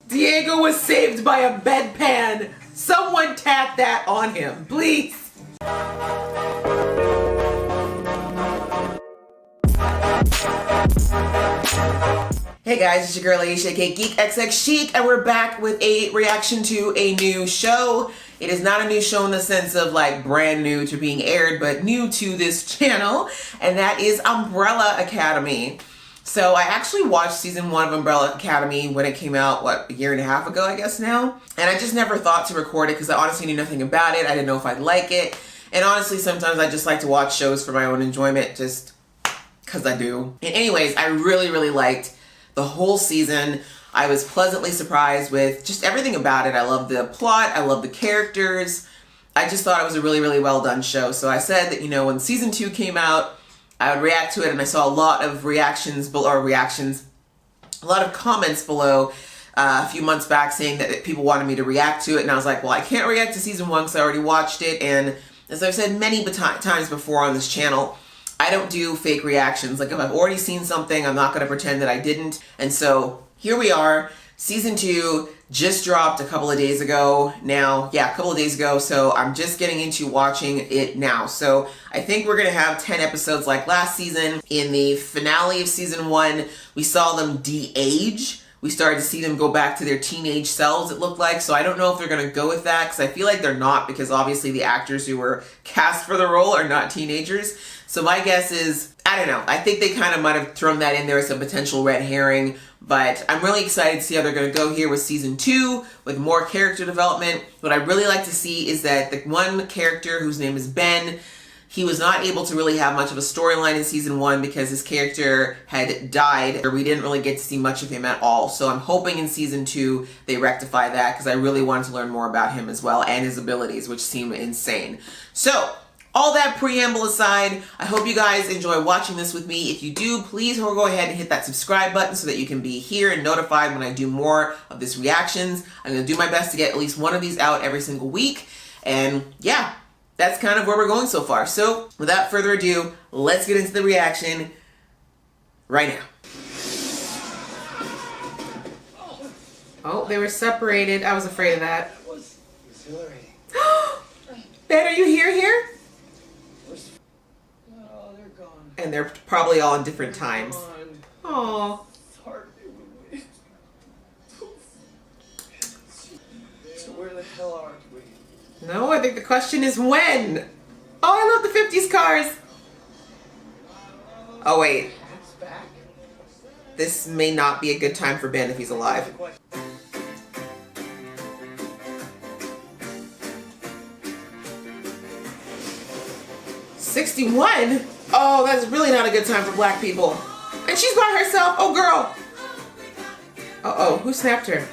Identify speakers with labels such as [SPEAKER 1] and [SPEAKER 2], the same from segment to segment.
[SPEAKER 1] Diego was saved by a bedpan. Someone tap that on him, please. Hey guys, it's your girl Aisha, aka Geek XX Chic, and we're back with a reaction to a new show. It is not a new show in the sense of like brand new to being aired, but new to this channel, and that is Umbrella Academy. So I actually watched season 1 of Umbrella Academy when it came out, what, a year and a half ago, I guess now? And I just never thought to record it because I honestly knew nothing about it. I didn't know if I'd like it. And honestly, sometimes I just like to watch shows for my own enjoyment, just because I do. And anyways, I really liked the whole season. I was pleasantly surprised with just everything about it. I love the plot. I love the characters. I just thought it was a really well done show. So I said that, you know, when season 2 came out, I would react to it, and I saw a lot of reactions, a lot of comments below a few months back saying that people wanted me to react to it, and I was like, well, I can't react to season 1 because I already watched it, and as I've said many times before on this channel, I don't do fake reactions. Like, if I've already seen something, I'm not going to pretend that I didn't, and so here we are. Season 2 just dropped a couple of days ago now. Yeah, a couple of days ago. So I'm just getting into watching it now. So I think we're going to have 10 episodes like last season. In the finale of season 1, we saw them de-age. We started to see them go back to their teenage selves, it looked like. So I don't know if they're going to go with that, because I feel like they're not, because obviously the actors who were cast for the role are not teenagers. So my guess is, I don't know. I think they kind of might have thrown that in there as a potential red herring, but I'm really excited to see how they're going to go here with season 2 with more character development. What I really like to see is that the one character whose name is Ben, he was not able to really have much of a storyline in season 1 because his character had died, or we didn't really get to see much of him at all. So I'm hoping in season 2 they rectify that, because I really wanted to learn more about him as well, and his abilities, which seem insane. So all that preamble aside, I hope you guys enjoy watching this with me. If you do, please go ahead and hit that subscribe button so that you can be here and notified when I do more of this reactions. I'm going to do my best to get at least one of these out every single week. And yeah, that's kind of where we're going so far. So without further ado, let's get into the reaction right now. Oh, they were separated. I was afraid of that.
[SPEAKER 2] That was exhilarating.
[SPEAKER 1] Ben, are you here?
[SPEAKER 2] Oh, they're gone.
[SPEAKER 1] And they're probably all in different times. Aww.
[SPEAKER 2] So where the hell are we?
[SPEAKER 1] No, I think the question is when. Oh, I love the 50s cars. Oh, wait.
[SPEAKER 2] It's back.
[SPEAKER 1] This may not be a good time for Ben if he's alive. 61? Oh, that's really not a good time for black people. And she's by herself. Oh, girl. Uh-oh, who snapped her?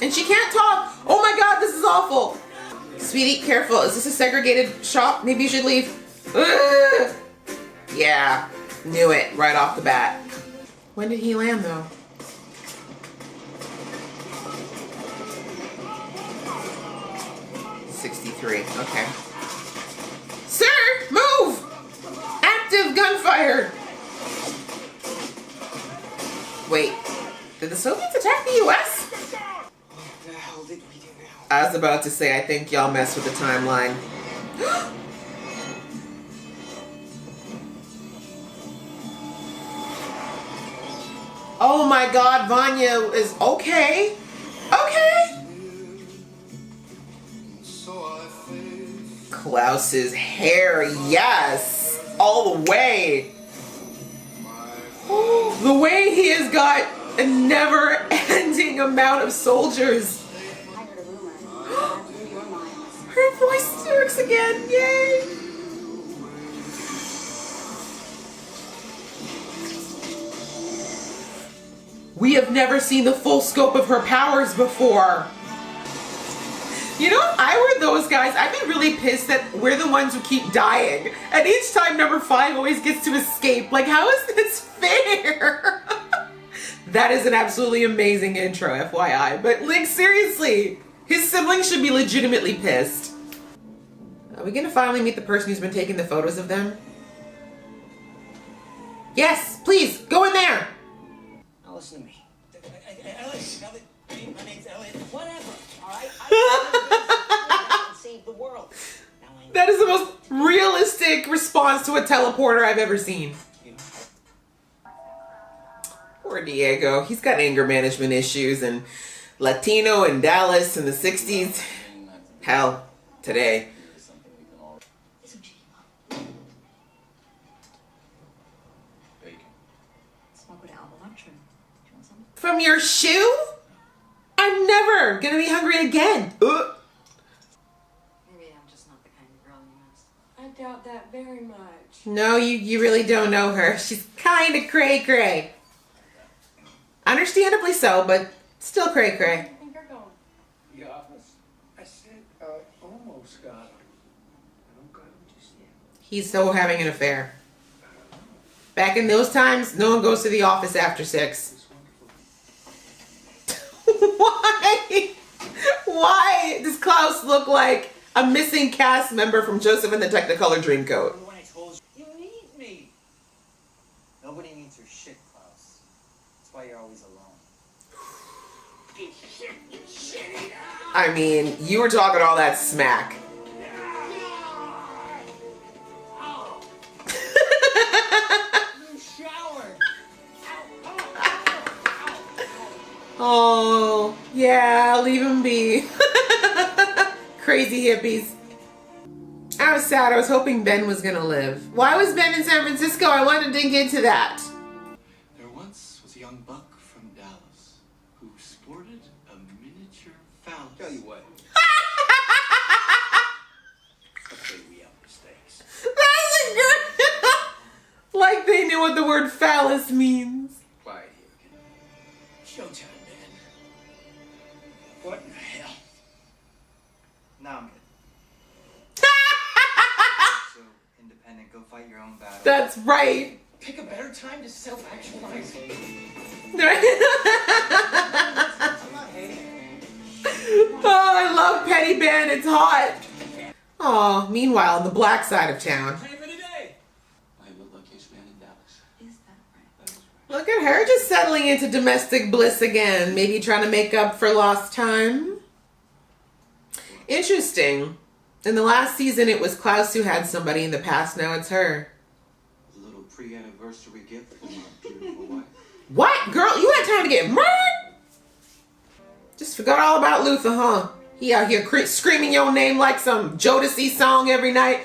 [SPEAKER 1] And she can't talk. Oh my God, this is awful. Sweetie, careful. Is this a segregated shop? Maybe you should leave. Ugh. Yeah, knew it right off the bat. When did he land, though? '63. Okay. Sir, move! Active gunfire. Wait, did the Soviets attack the U.S.?
[SPEAKER 2] What the hell did we do now?
[SPEAKER 1] I was about to say, I think y'all messed with the timeline. Oh my God, Vanya is okay. Okay. Klaus's hair, yes, all the way. The way he has got a never-ending amount of soldiers. Her voice works again, yay! We have never seen the full scope of her powers before. You know, if I were those guys, I'd be really pissed that we're the ones who keep dying. And each time number 5 always gets to escape. Like, how is this fair? That is an absolutely amazing intro, FYI. But, like, seriously, his siblings should be legitimately pissed. Are we gonna finally meet the person who's been taking the photos of them? Yes, please, go in there!
[SPEAKER 2] Now listen to me. Alex, now that name. My name's Elliot. Whatever. All right. I can save the world. Now I know.
[SPEAKER 1] That is the most realistic response to a teleporter I've ever seen. Poor Diego. He's got anger management issues, and Latino in Dallas in the 60s. Hell, today.
[SPEAKER 3] Isn't she?
[SPEAKER 4] Bacon.
[SPEAKER 3] Smoke with apple lunch. Do you want some?
[SPEAKER 1] From your shoe? I'm never gonna be hungry again. Ugh.
[SPEAKER 3] Maybe I'm just not the kind of girl you miss.
[SPEAKER 5] I doubt that very much.
[SPEAKER 1] No, you really don't know her. She's kind of cray-cray. Understandably so, but still cray-cray.
[SPEAKER 5] Where do you think you're going?
[SPEAKER 2] The office. I said, almost got him. I don't got him just yet.
[SPEAKER 1] He's so having an affair. Back in those times, no one goes to the office after 6.
[SPEAKER 2] It's wonderful.
[SPEAKER 1] Why? Why does Klaus look like a missing cast member from Joseph and the Technicolor Dreamcoat?
[SPEAKER 2] Remember when I told you? You need me.
[SPEAKER 6] Nobody needs your shit, Klaus. That's why you're always alone.
[SPEAKER 1] I mean, you were talking all that smack.
[SPEAKER 2] You showered.
[SPEAKER 1] Oh, yeah, leave him be. Crazy hippies. I was sad. I was hoping Ben was gonna live. Why was Ben in San Francisco? I wanted to dig into that.
[SPEAKER 4] There once was a young buck from Dallas who sported a miniature phallus.
[SPEAKER 2] Tell you what. Okay, we have mistakes.
[SPEAKER 1] That's a good. Like they knew what the word phallus means.
[SPEAKER 2] Quiet here, kid. Showtime, man. What in the hell?
[SPEAKER 6] No, I'm good. So independent, go fight your own battle.
[SPEAKER 1] That's right.
[SPEAKER 2] Pick a better time to self-actualize.
[SPEAKER 1] Oh, I love Petty Ben. It's hot. Oh, meanwhile, on the black side of town.
[SPEAKER 2] Time for the day.
[SPEAKER 4] I look like a man in Dallas.
[SPEAKER 3] Is that right?
[SPEAKER 4] That is right.
[SPEAKER 1] Look at her just settling into domestic bliss again. Maybe trying to make up for lost time. Interesting. In the last season, it was Klaus who had somebody. In the past, now it's her.
[SPEAKER 4] A little pre-anniversary gift for my beautiful wife.
[SPEAKER 1] What? Girl, you had time to get murdered? Just forgot all about Luther, huh? He out here screaming your name like some Jodeci song every night.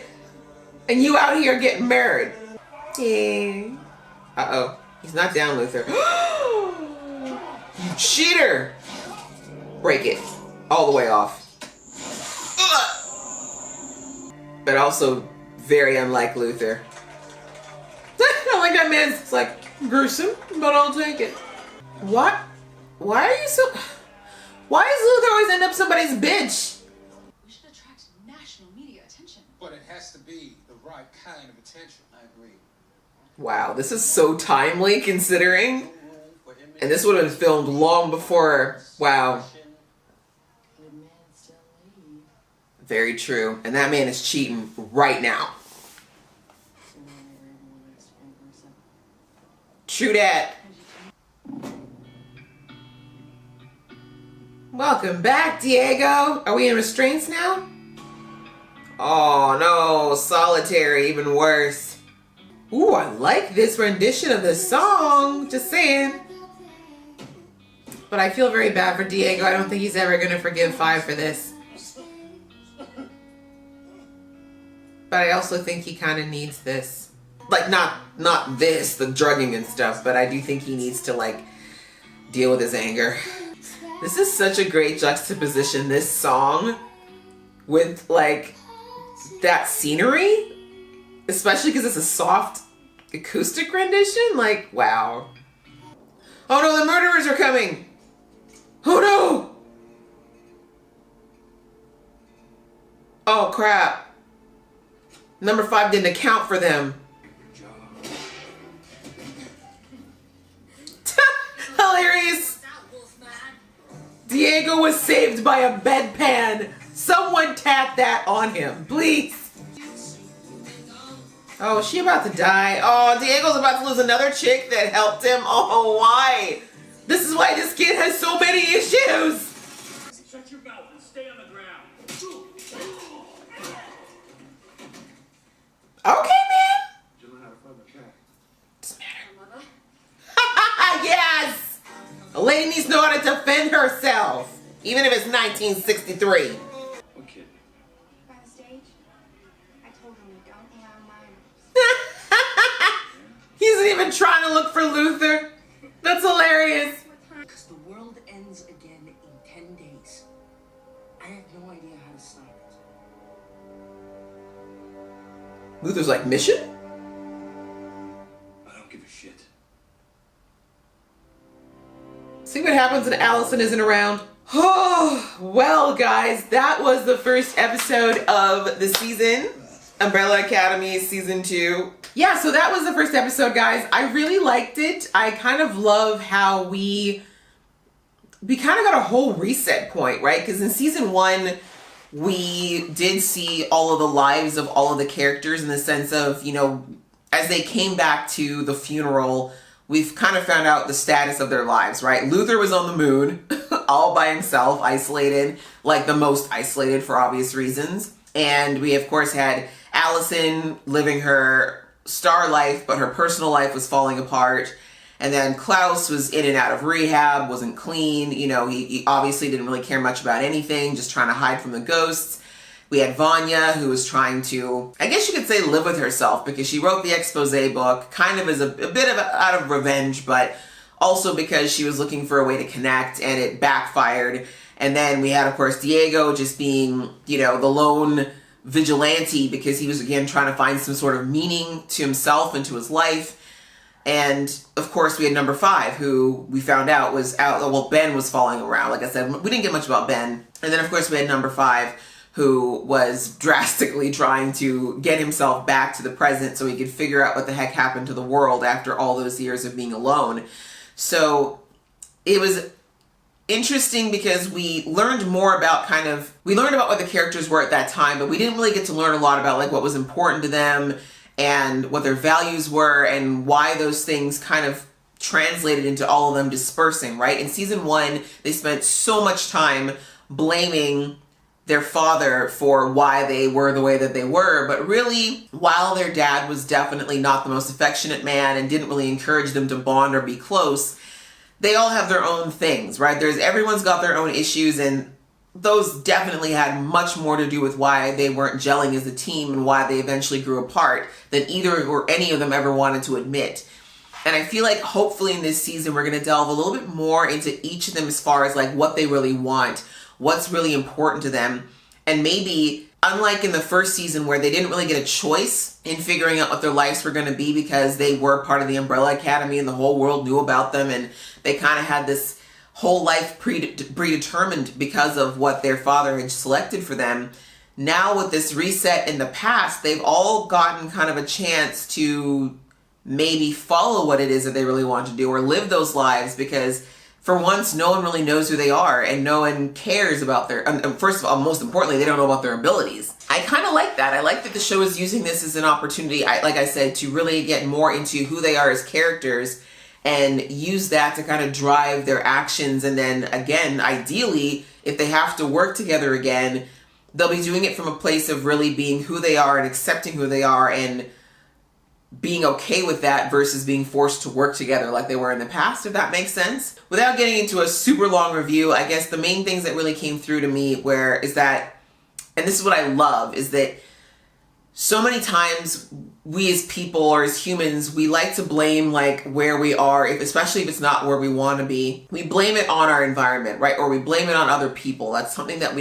[SPEAKER 1] And you out here getting married. Yeah. Uh-oh. He's not down, Luther. You cheater! Break it. All the way off. Ugh. But also very unlike Luther. I like that man's it's like gruesome, but I'll take it. What? Why are you so... Why does Luther always end up somebody's bitch?
[SPEAKER 3] We should attract national media attention.
[SPEAKER 7] But it has to be the right kind of attention.
[SPEAKER 4] I agree.
[SPEAKER 1] Wow, this is so timely considering. And this would have been filmed long before. Wow.
[SPEAKER 3] Good man still leave.
[SPEAKER 1] Very true. And that man is cheating right now.
[SPEAKER 3] Sooner or later, everyone likes to bring person.
[SPEAKER 1] True that. Welcome back, Diego. Are we in restraints now? Oh no, solitary, even worse. Ooh, I like this rendition of the song. Just saying. But I feel very bad for Diego. I don't think he's ever gonna forgive Five for this. But I also think he kind of needs this. Like, not this, the drugging and stuff, but I do think he needs to, like, deal with his anger. This is such a great juxtaposition, this song, with, like, that scenery. Especially because it's a soft acoustic rendition. Like, wow. Oh no, the murderers are coming! Oh no! Oh crap. Number 5 didn't account for them. Hilarious. Diego was saved by a bedpan. Someone tap that on him, please. Oh, is she about to die? Oh, Diego's about to lose another chick that helped him. Oh, why? This is why this kid has so many issues.
[SPEAKER 2] Shut your mouth and stay on the ground.
[SPEAKER 1] Okay, man.
[SPEAKER 2] Did you learn how to fight my cat?
[SPEAKER 1] Doesn't matter.
[SPEAKER 3] Mother?
[SPEAKER 1] Yes! A lady needs to know how to defend herself, even if it's 1963.
[SPEAKER 2] What kid?
[SPEAKER 5] Backstage, I told him we don't allow minors.
[SPEAKER 1] He isn't even trying to look for Luther. That's hilarious.
[SPEAKER 8] Because the world ends again in 10 days. I have no idea how to stop it.
[SPEAKER 1] Luther's like, mission?
[SPEAKER 4] I don't give a shit.
[SPEAKER 1] See what happens when Allison isn't around? Oh, well, guys, that was the first episode of the season. Umbrella Academy season 2. Yeah, so that was the first episode, guys. I really liked it. I kind of love how we kind of got a whole reset point, right? Because in season 1, we did see all of the lives of all of the characters in the sense of, you know, as they came back to the funeral, we've kind of found out the status of their lives, right? Luther was on the moon all by himself, isolated, like the most isolated for obvious reasons. And we, of course, had Allison living her star life, but her personal life was falling apart. And then Klaus was in and out of rehab, wasn't clean. You know, he obviously didn't really care much about anything, just trying to hide from the ghosts. We had Vanya, who was trying to, I guess you could say, live with herself, because she wrote the expose book kind of as a bit of out of revenge, but also because she was looking for a way to connect, and it backfired. And then we had, of course, Diego just being, you know, the lone vigilante, because he was, again, trying to find some sort of meaning to himself and to his life. And of course we had number 5, who we found out was out. Well, Ben was following around. Like I said, we didn't get much about Ben. And then of course we had number 5, who was drastically trying to get himself back to the present so he could figure out what the heck happened to the world after all those years of being alone. So it was interesting because we learned more about we learned about what the characters were at that time, but we didn't really get to learn a lot about like what was important to them and what their values were and why those things kind of translated into all of them dispersing, right? In season 1, they spent so much time blaming their father for why they were the way that they were, but really, while their dad was definitely not the most affectionate man and didn't really encourage them to bond or be close, they all have their own things, right? Everyone's got their own issues, and those definitely had much more to do with why they weren't gelling as a team and why they eventually grew apart than either or any of them ever wanted to admit. And I feel like hopefully in this season, we're going to delve a little bit more into each of them as far as like what they really want, what's really important to them. And maybe, unlike in the first season where they didn't really get a choice in figuring out what their lives were going to be because they were part of the Umbrella Academy and the whole world knew about them and they kind of had this whole life predetermined because of what their father had selected for them. Now with this reset in the past, they've all gotten kind of a chance to maybe follow what it is that they really want to do or live those lives, because for once, no one really knows who they are and no one cares about their, first of all, most importantly, they don't know about their abilities. I kind of like that. I like that the show is using this as an opportunity, like I said, to really get more into who they are as characters and use that to kind of drive their actions. And then again, ideally, if they have to work together again, they'll be doing it from a place of really being who they are and accepting who they are and being okay with that versus being forced to work together like they were in the past, if that makes sense. Without getting into a super long review, I guess the main things that really came through to me is that, and this is what I love, is that so many times we as people or as humans, we like to blame like where we are, especially if it's not where we want to be. We blame it on our environment, right? Or we blame it on other people. That's something that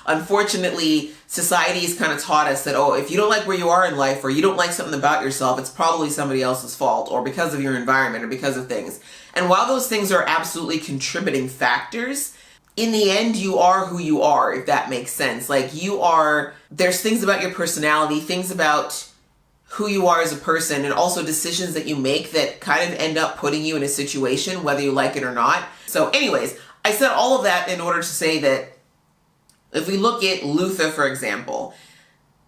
[SPEAKER 1] unfortunately, society has kind of taught us that, oh, if you don't like where you are in life or you don't like something about yourself, it's probably somebody else's fault or because of your environment or because of things. And while those things are absolutely contributing factors, in the end, you are who you are, if that makes sense. Like there's things about your personality, things about who you are as a person, and also decisions that you make that kind of end up putting you in a situation, whether you like it or not. So anyways, I said all of that in order to say that if we look at Luther, for example,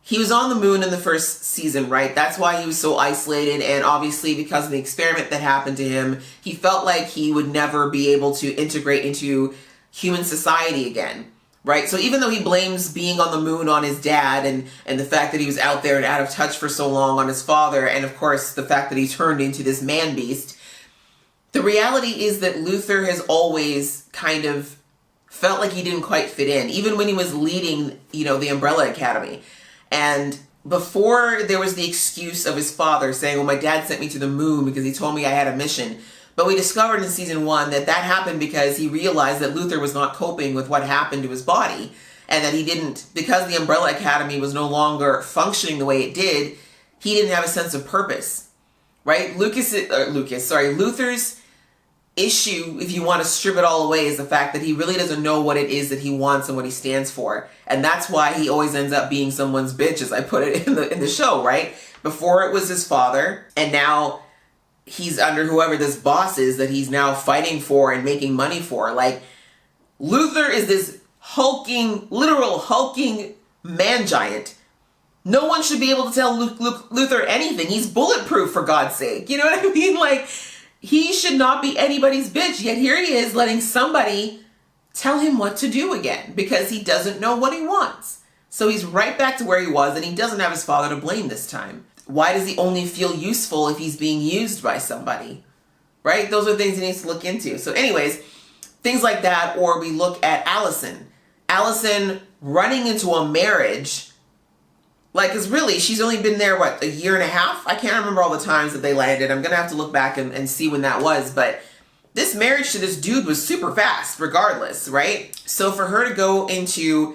[SPEAKER 1] he was on the moon in the first season, right? That's why he was so isolated, and obviously because of the experiment that happened to him, he felt like he would never be able to integrate into human society again, right? So even though he blames being on the moon on his dad and the fact that he was out there and out of touch for so long on his father, and of course the fact that he turned into this man beast, the reality is that Luther has always kind of felt like he didn't quite fit in, even when he was leading, the Umbrella Academy. And before there was the excuse of his father saying, well, my dad sent me to the moon because he told me I had a mission. But we discovered in season 1 that happened because he realized that Luther was not coping with what happened to his body. And that he didn't, because the Umbrella Academy was no longer functioning the way it did, he didn't have a sense of purpose, right? Luther's issue, if you want to strip it all away, is the fact that he really doesn't know what it is that he wants and what he stands for. And that's why he always ends up being someone's bitch, as I put it in the show, right? Before it was his father, and now he's under whoever this boss is that he's now fighting for and making money for. Like, Luther is this literal hulking man giant. No one should be able to tell Luther anything. He's bulletproof, for God's sake. You know what I mean? Like, he should not be anybody's bitch, yet here he is letting somebody tell him what to do again because he doesn't know what he wants. So he's right back to where he was, and he doesn't have his father to blame this time. Why does he only feel useful if he's being used by somebody? Right? Those are things he needs to look into. So anyways, things like that, or we look at Allison. Allison running into a marriage, like, because really, she's only been there, what, a year and a half? I can't remember all the times that they landed. I'm going to have to look back and see when that was. But this marriage to this dude was super fast, regardless, right? So for her to go into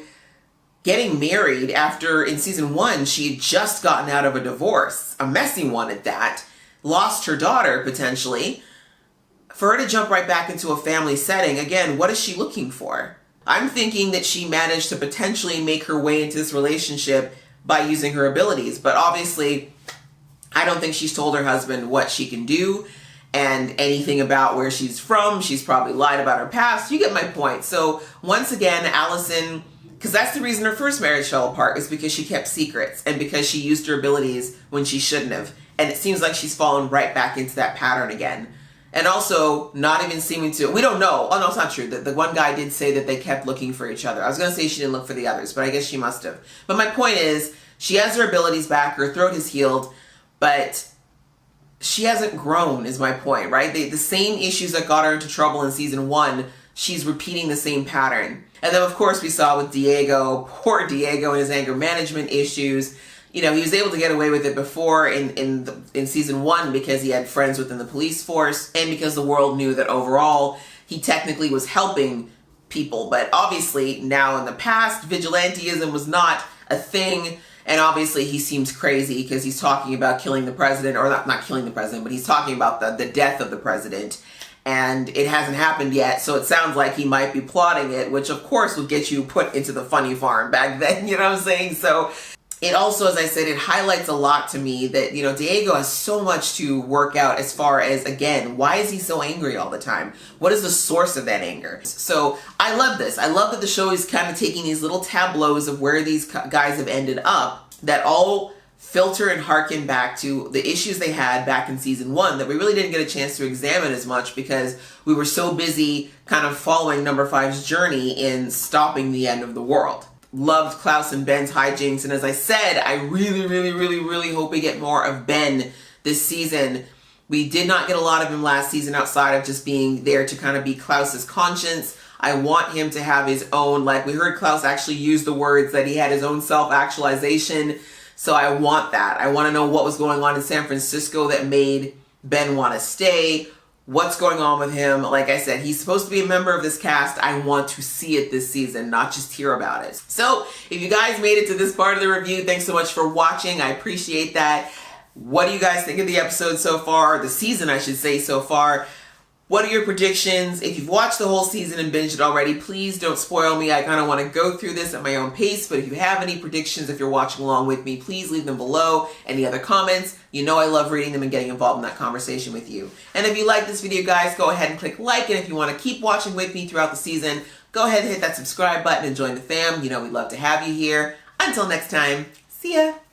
[SPEAKER 1] getting married after, in season 1, she had just gotten out of a divorce, a messy one at that, lost her daughter, potentially. For her to jump right back into a family setting, again, what is she looking for? I'm thinking that she managed to potentially make her way into this relationship by using her abilities. But obviously, I don't think she's told her husband what she can do and anything about where she's from. She's probably lied about her past. You get my point. So once again, Allison, because that's the reason her first marriage fell apart, is because she kept secrets and because she used her abilities when she shouldn't have. And it seems like she's fallen right back into that pattern again. And also, not even seeming to, we don't know. Oh, no, it's not true. The one guy did say that they kept looking for each other. I was going to say she didn't look for the others, but I guess she must have. But my point is, she has her abilities back, her throat is healed, but she hasn't grown, is my point, right? The same issues that got her into trouble in season 1, she's repeating the same pattern. And then, of course, we saw with Diego, poor Diego and his anger management issues. He was able to get away with it before in season 1 because he had friends within the police force and because the world knew that overall he technically was helping people. But obviously now in the past, vigilantism was not a thing. And obviously he seems crazy because he's talking about killing the president, or not killing the president, but he's talking about the death of the president. And it hasn't happened yet, so it sounds like he might be plotting it, which of course would get you put into the funny farm back then, you know what I'm saying? So it also, as I said, it highlights a lot to me that, Diego has so much to work out as far as, again, why is he so angry all the time? What is the source of that anger? So I love this. I love that the show is kind of taking these little tableaus of where these guys have ended up that all filter and harken back to the issues they had back in season 1 that we really didn't get a chance to examine as much because we were so busy kind of following number 5's journey in stopping the end of the world. Loved Klaus and Ben's hijinks, and as I said, I really, really, really, really hope we get more of Ben this season. We did not get a lot of him last season outside of just being there to kind of be Klaus's conscience. I want him to have his own, like we heard Klaus actually use the words that he had his own self-actualization. So I want that. I want to know what was going on in San Francisco that made Ben want to stay. What's going on with him? Like I said, he's supposed to be a member of this cast. I want to see it this season, not just hear about it. So if you guys made it to this part of the review, thanks so much for watching. I appreciate that. What do you guys think of the episode so far? The season, I should say, so far. What are your predictions? If you've watched the whole season and binged it already, please don't spoil me. I kind of want to go through this at my own pace, but if you have any predictions, if you're watching along with me, please leave them below. Any other comments? You know I love reading them and getting involved in that conversation with you. And if you like this video, guys, go ahead and click like, and if you want to keep watching with me throughout the season, go ahead and hit that subscribe button and join the fam. You know we'd love to have you here. Until next time, See ya.